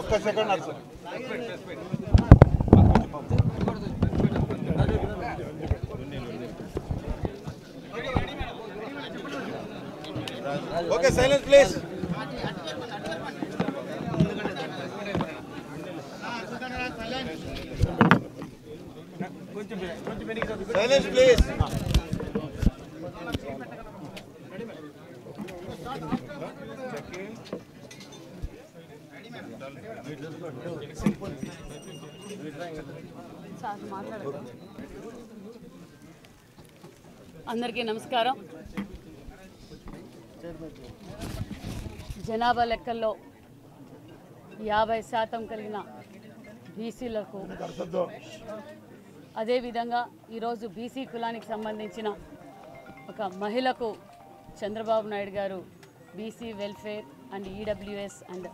ఒక్క second Archu okay silence please silence please అందరికీ నమస్కారం. జనాభా లెక్కల్లో 50% కలిగిన బీసీలకు అదేవిధంగా ఈరోజు బీసీ కులానికి సంబంధించిన ఒక మహిళకు చంద్రబాబు నాయుడు గారు BC welfare and EWS and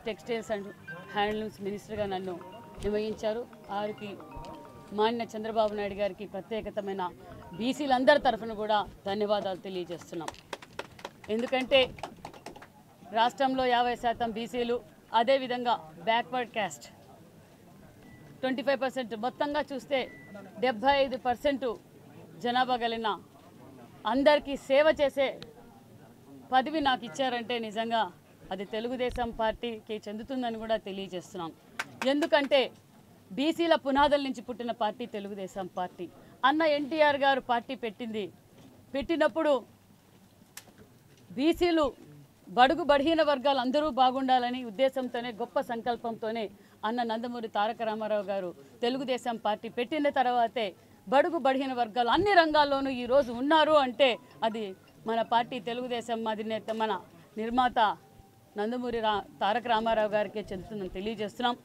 textiles and handlooms మినిస్టర్గా నన్ను నియమించారు. వారికి మాన్య చంద్రబాబు నాయుడు గారికి ప్రత్యేకతమైన బీసీలందరి తరఫున కూడా ధన్యవాదాలు తెలియజేస్తున్నాం. ఎందుకంటే రాష్ట్రంలో 50% బీసీలు, అదేవిధంగా బ్యాక్వర్డ్ క్యాస్ట్ 25%, మొత్తంగా చూస్తే 75% జనాభా కలిగిన అందరికీ సేవ చేసే పదవి నాకు ఇచ్చారంటే నిజంగా అది తెలుగుదేశం పార్టీకి చెందుతుందని కూడా తెలియజేస్తున్నాం. ఎందుకంటే బీసీల పునాదుల నుంచి పుట్టిన పార్టీ తెలుగుదేశం పార్టీ. అన్న ఎన్టీఆర్ గారు పార్టీ పెట్టినప్పుడు బీసీలు బడుగు బలహీన వర్గాలు అందరూ బాగుండాలని ఉద్దేశంతోనే, గొప్ప సంకల్పంతోనే అన్న నందమూరి తారక రామారావు గారు తెలుగుదేశం పార్టీ పెట్టిన తర్వాతే బడుగు బలహీన వర్గాలు అన్ని రంగాల్లోనూ ఈరోజు ఉన్నారు అంటే అది మన పార్టీ తెలుగుదేశం అధినేత మన నిర్మాత నందమూరి తారక రామారావు గారికే చెందుతుందని తెలియజేస్తున్నాం.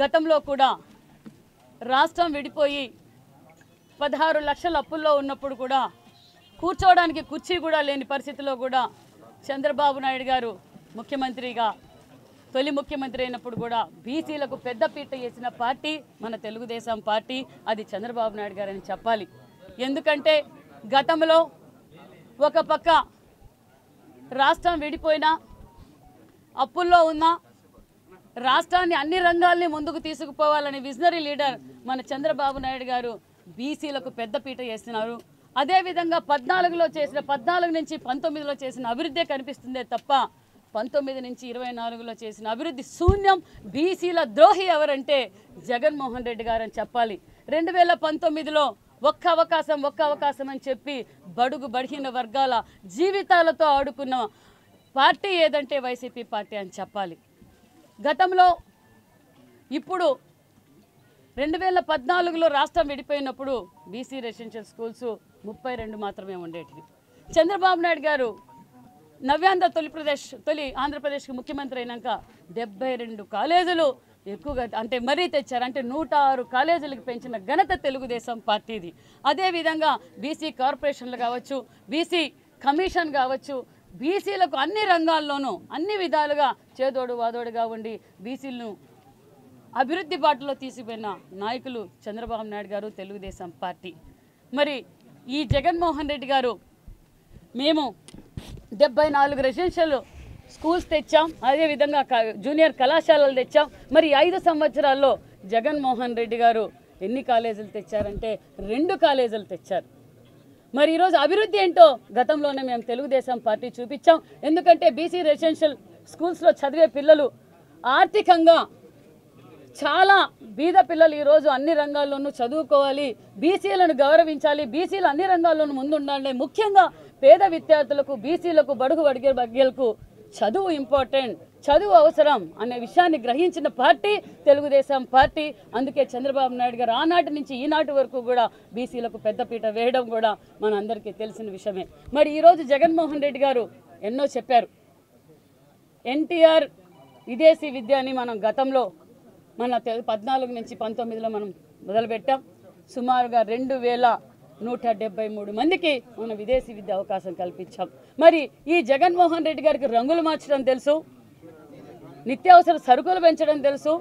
గతంలో కూడా రాష్ట్రం విడిపోయి 16 లక్షల అప్పుల్లో ఉన్నప్పుడు కూడా కూర్చోవడానికి కుర్చీ కూడా లేని పరిస్థితిలో కూడా చంద్రబాబు నాయుడు గారు తొలి ముఖ్యమంత్రి అయినప్పుడు కూడా బీసీలకు పెద్దపీట వేసిన పార్టీ మన తెలుగుదేశం పార్టీ. అది చంద్రబాబు నాయుడు గారని చెప్పాలి. ఎందుకంటే గతంలో ఒక పక్క రాష్ట్రం విడిపోయినా, అప్పుల్లో ఉన్న రాష్ట్రాన్ని అన్ని రంగాల్ని ముందుకు తీసుకుపోవాలని విజనరీ లీడర్ మన చంద్రబాబు నాయుడు గారు బీసీలకు పెద్దపీట వేస్తున్నారు. అదేవిధంగా 14 నుంచి 19లో చేసిన అభివృద్ధి కనిపిస్తుందే తప్ప 19 నుంచి 24లో చేసిన అభివృద్ధి శూన్యం. బీసీల ద్రోహి ఎవరంటే జగన్మోహన్ రెడ్డి గారని చెప్పాలి. 2019లో ఒక్క అవకాశం అని చెప్పి బడుగు బలహీన వర్గాల జీవితాలతో ఆడుకున్న పార్టీ ఏదంటే వైసీపీ పార్టీ అని చెప్పాలి. గతంలో ఇప్పుడు 2014లో రాష్ట్రం విడిపోయినప్పుడు బీసీ రెసిడెన్షియల్ స్కూల్స్ 32 మాత్రమే ఉండేటివి. చంద్రబాబు నాయుడు గారు నవ్యాంధ్ర తొలి ఆంధ్రప్రదేశ్కి ముఖ్యమంత్రి అయినాక 72 కాలేజీలు ఎక్కువగా అంటే మరీ తెచ్చారు. అంటే 106 కాలేజీలకు పెంచిన ఘనత తెలుగుదేశం పార్టీది. అదేవిధంగా బీసీ కార్పొరేషన్లు కావచ్చు, బీసీ కమిషన్ కావచ్చు, బీసీలకు అన్ని రంగాల్లోనూ అన్ని విధాలుగా చేదోడు వాదోడుగా ఉండి బీసీలను అభివృద్ధి బాటలో తీసుకుపోయిన నాయకులు చంద్రబాబు నాయుడు గారు, తెలుగుదేశం పార్టీ. మరి ఈ జగన్మోహన్ రెడ్డి గారు మేము 74 రెసిడెన్షియల్ స్కూల్స్ తెచ్చాం, అదేవిధంగా జూనియర్ కళాశాలలు తెచ్చాం. మరి 5 సంవత్సరాల్లో జగన్మోహన్ రెడ్డి గారు ఎన్ని కాలేజీలు తెచ్చారంటే 2 కాలేజీలు తెచ్చారు. మరి ఈరోజు అభివృద్ధి ఏంటో గతంలోనే మేము తెలుగుదేశం పార్టీ చూపించాం. ఎందుకంటే బీసీ రెసిడెన్షియల్ స్కూల్స్లో చదివే పిల్లలు ఆర్థికంగా చాలా బీద పిల్లలు ఈరోజు అన్ని రంగాల్లోనూ చదువుకోవాలి, బీసీలను గౌరవించాలి, బీసీలు అన్ని రంగాల్లోనూ ముందుండాలి. ముఖ్యంగా పేద విద్యార్థులకు, బీసీలకు, బడుగు వర్గాలకు చదువు ఇంపార్టెంట్, చదువు అవసరం అనే విషయాన్ని గ్రహించిన పార్టీ తెలుగుదేశం పార్టీ. అందుకే చంద్రబాబు నాయుడు గారు ఆనాటి నుంచి ఈనాటి వరకు కూడా బీసీలకు పెద్దపీట వేయడం కూడా మన అందరికీ తెలిసిన విషయమే. మరి ఈరోజు జగన్మోహన్ రెడ్డి గారు ఎన్నో చెప్పారు. ఎన్టీఆర్ విదేశీ విద్య అని మనం గతంలో మన 14 నుంచి 19లో మనం మొదలుపెట్టాం. సుమారుగా 2173 మందికి మన విదేశీ విద్య అవకాశం కల్పించాం. మరి ఈ జగన్మోహన్ రెడ్డి గారికి రంగులు మార్చడం తెలుసు, నిత్యావసర సరుకులు పెంచడం తెలుసు,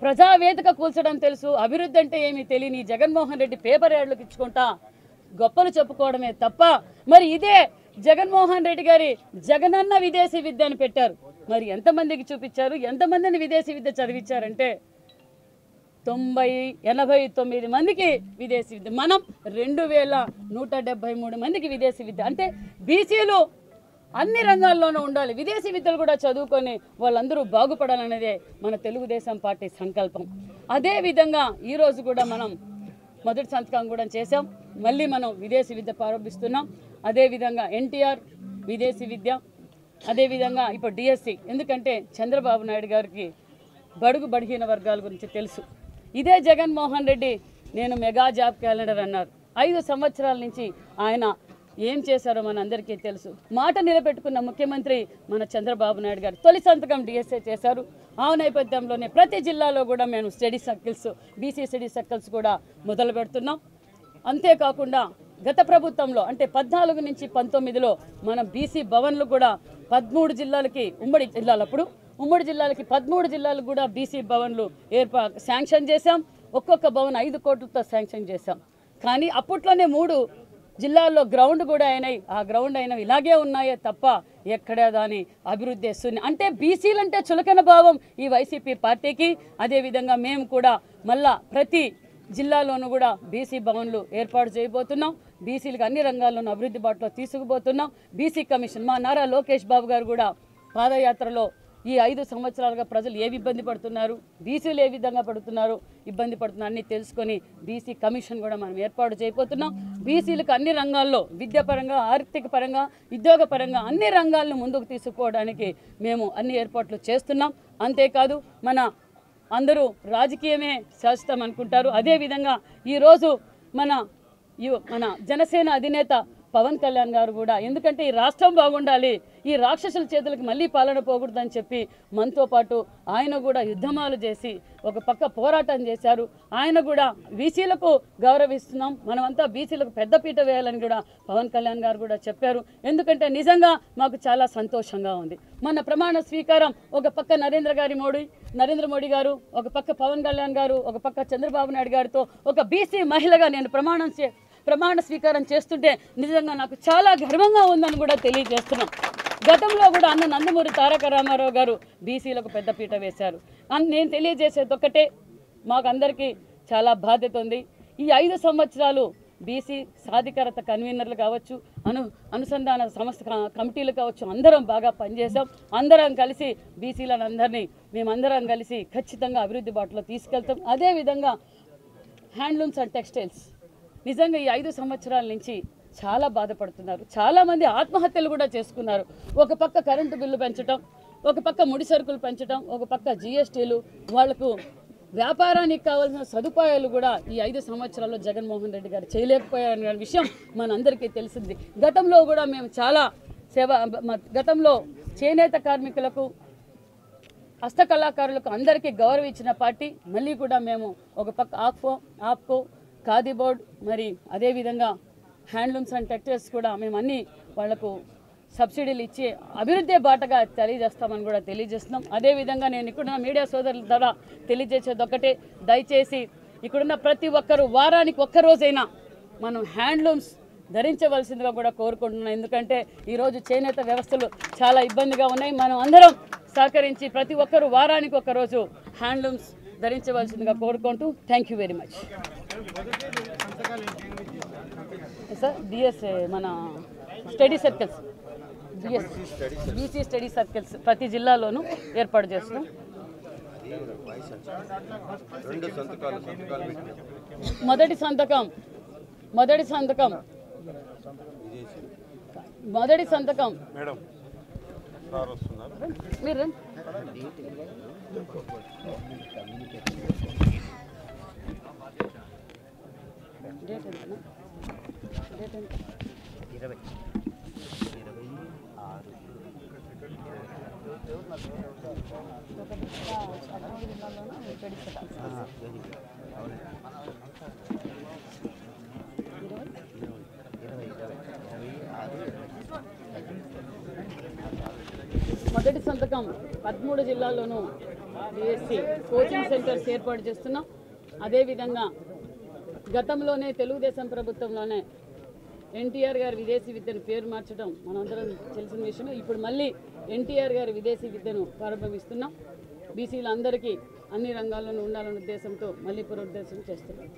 ప్రజావేదిక కూల్చడం తెలుసు. అభివృద్ధి అంటే ఏమీ తెలియని జగన్మోహన్ రెడ్డి పేపర్ యాడ్లకు ఇచ్చుకుంటా గొప్పలు చెప్పుకోవడమే తప్ప మరి ఇదే జగన్మోహన్ రెడ్డి గారి జగనన్న విదేశీ విద్య అని పెట్టారు. మరి ఎంతమందికి చూపించారు, ఎంతమందిని విదేశీ విద్య చదివించారంటే 89 మందికి విదేశీ విద్య. మనం 2173 మందికి విదేశీ విద్య. అంటే బీసీలు అన్ని రంగాల్లోనూ ఉండాలి, విదేశీ విద్యలు కూడా చదువుకొని వాళ్ళందరూ బాగుపడాలనేదే మన తెలుగుదేశం పార్టీ సంకల్పం. అదేవిధంగా ఈరోజు కూడా మనం మొదటి సంతకం కూడా చేసాం. మళ్ళీ మనం విదేశీ విద్య ప్రారంభిస్తున్నాం. అదేవిధంగా ఎన్టీఆర్ విదేశీ విద్య, అదేవిధంగా ఇప్పుడు డిఎస్సి. ఎందుకంటే చంద్రబాబు నాయుడు గారికి బడుగు బలహీన వర్గాల గురించి తెలుసు. ఇదే జగన్మోహన్ రెడ్డి నేను మెగా జాబ్ క్యాలెండర్ అన్నారు. 5 సంవత్సరాల నుంచి ఆయన ఏం చేశారో మన అందరికీ తెలుసు. మాట నిలబెట్టుకున్న ముఖ్యమంత్రి మన చంద్రబాబు నాయుడు గారు తొలి సంతకం డిఎస్ఏ చేశారు. ఆ నేపథ్యంలోనే ప్రతి జిల్లాలో కూడా మేము study circles, BC study circles కూడా మొదలు పెడుతున్నాం. అంతేకాకుండా గత ప్రభుత్వంలో అంటే 14 నుంచి 19లో మనం బీసీ భవన్లు కూడా 13 జిల్లాలకి ఉమ్మడి జిల్లాలకి 13 జిల్లాలకు కూడా బీసీ భవన్లు శాంక్షన్ చేశాం. ఒక్కొక్క భవన్ 5 కోట్లతో శాంక్షన్ చేశాం. కానీ అప్పట్లోనే 3 జిల్లాల్లో గ్రౌండ్ కూడా అయినాయి. ఆ గ్రౌండ్ అయినవి ఇలాగే ఉన్నాయే తప్ప ఎక్కడా దాని అభివృద్ధి వస్తుంది. అంటే బీసీలంటే చులకన భావం ఈ వైసీపీ పార్టీకి. అదేవిధంగా మేము కూడా మళ్ళా ప్రతి జిల్లాలోనూ కూడా బీసీ భవన్లు ఏర్పాటు చేయబోతున్నాం. బీసీలకు అన్ని రంగాల్లోనూ అభివృద్ధి బాటలో తీసుకుపోతున్నాం. బీసీ కమిషన్ మా నారా లోకేష్ బాబు గారు కూడా పాదయాత్రలో ఈ 5 సంవత్సరాలుగా ప్రజలు ఏమి ఇబ్బంది పడుతున్నారు, బీసీలు ఏ విధంగా ఇబ్బంది పడుతున్నారు అన్నీ తెలుసుకొని బీసీ కమిషన్ కూడా మనం ఏర్పాటు చేయబోతున్నాం. బీసీలకు అన్ని రంగాల్లో విద్యాపరంగా, ఆర్థిక పరంగా, ఉద్యోగ పరంగా అన్ని రంగాలను ముందుకు తీసుకుపోవడానికి మేము అన్ని ఏర్పాట్లు చేస్తున్నాం. అంతేకాదు మన అందరూ రాజకీయమే శాశ్వతం అనుకుంటారు. అదేవిధంగా ఈరోజు మన జనసేన అధినేత పవన్ కళ్యాణ్ గారు కూడా, ఎందుకంటే ఈ రాష్ట్రం బాగుండాలి, ఈ రాక్షసుల చేతులకు మళ్ళీ పాలన పోకూడదని చెప్పి మనతో పాటు ఆయన కూడా యుద్ధమాలు చేసి ఒక పక్క పోరాటం చేశారు. ఆయన కూడా బీసీలకు గౌరవిస్తున్నాం, మనమంతా బీసీలకు పెద్దపీట వేయాలని కూడా పవన్ కళ్యాణ్ గారు కూడా చెప్పారు. ఎందుకంటే నిజంగా మాకు చాలా సంతోషంగా ఉంది. మన ప్రమాణ స్వీకారం ఒక పక్క నరేంద్ర మోడీ గారు, ఒక పక్క పవన్ కళ్యాణ్ గారు, ఒక పక్క చంద్రబాబు నాయుడు గారితో ఒక బీసీ మహిళగా నేను ప్రమాణ స్వీకారం చేస్తుంటే నిజంగా నాకు చాలా గర్వంగా ఉందని కూడా తెలియజేస్తున్నాం. గతంలో కూడా అన్న నందమూరి తారక రామారావు గారు బీసీలకు పెద్దపీట వేశారు. నేను తెలియజేసేది ఒక్కటే, మాకు అందరికీ చాలా బాధ్యత ఉంది. ఈ 5 సంవత్సరాలు బీసీ సాధికారత కన్వీనర్లు కావచ్చు, అనుసంధాన సంస్థ కమిటీలు కావచ్చు, అందరం బాగా పనిచేసాం. అందరం కలిసి బీసీలను మేమందరం కలిసి ఖచ్చితంగా అభివృద్ధి బాటలో తీసుకెళ్తాం. అదేవిధంగా హ్యాండ్లూమ్స్ అండ్ టెక్స్టైల్స్ నిజంగా ఈ 5 సంవత్సరాల నుంచి చాలా బాధపడుతున్నారు. చాలామంది ఆత్మహత్యలు కూడా చేసుకున్నారు. ఒక పక్క కరెంటు బిల్లు పెంచడం, ఒక పక్క ముడి సరుకులు పెంచడం, ఒక పక్క జీఎస్టీలు, వాళ్లకు వ్యాపారానికి కావాల్సిన సదుపాయాలు కూడా ఈ 5 సంవత్సరాల్లో జగన్మోహన్ రెడ్డి గారు చేయలేకపోయారనే విషయం మనందరికీ తెలిసింది. గతంలో కూడా మేము చాలా గతంలో చేనేత కార్మికులకు, హస్తకళాకారులకు అందరికీ గౌరవం ఇచ్చిన పార్టీ. మళ్ళీ కూడా మేము ఒక పక్క ఆప్కో ఖాదీ బోర్డ్, మరి అదేవిధంగా హ్యాండ్లూమ్స్ అండ్ టెక్స్టైల్స్ కూడా మేము అన్ని వాళ్లకు సబ్సిడీలు ఇచ్చి అభివృద్ధి బాటగా తెలియజేస్తామని కూడా తెలియజేస్తున్నాం. అదేవిధంగా నేను ఇక్కడున్న మీడియా సోదరుల ద్వారా తెలియజేసేది ఒకటే, దయచేసి ఇక్కడున్న ప్రతి ఒక్కరూ వారానికి ఒక్కరోజైనా మనం హ్యాండ్లూమ్స్ ధరించవలసిందిగా కూడా కోరుకుంటున్నాం. ఎందుకంటే ఈరోజు చేనేత వ్యవస్థలు చాలా ఇబ్బందిగా ఉన్నాయి. మనం అందరం సహకరించి ప్రతి ఒక్కరూ వారానికి ఒక్కరోజు హ్యాండ్లూమ్స్ ధరించవలసిందిగా కోరుకుంటూ thank you very much. Sir DSA మన study circles, BC study circles ప్రతి జిల్లాలోనూ ఏర్పాటు చేస్తున్నాం. మొదటి సంతకం మీరు డేట్ ఎంత? 20 మొదటి సంతకం 13 జిల్లాల్లోనూ డిఎస్సి కోచింగ్ సెంటర్స్ ఏర్పాటు చేస్తున్నాం. అదేవిధంగా గతంలోనే తెలుగుదేశం ప్రభుత్వంలోనే ఎన్టీఆర్ గారు విదేశీ విద్యను పేరు మార్చడం మనందరం తెలిసిన విషయమే. ఇప్పుడు మళ్ళీ ఎన్టీఆర్ గారు విదేశీ విద్యను ప్రారంభిస్తున్నాం. బీసీలందరికీ అన్ని రంగాల్లోనూ ఉండాలనే ఉద్దేశంతో మళ్ళీ పునరుద్ధరణ చేస్తున్నాం.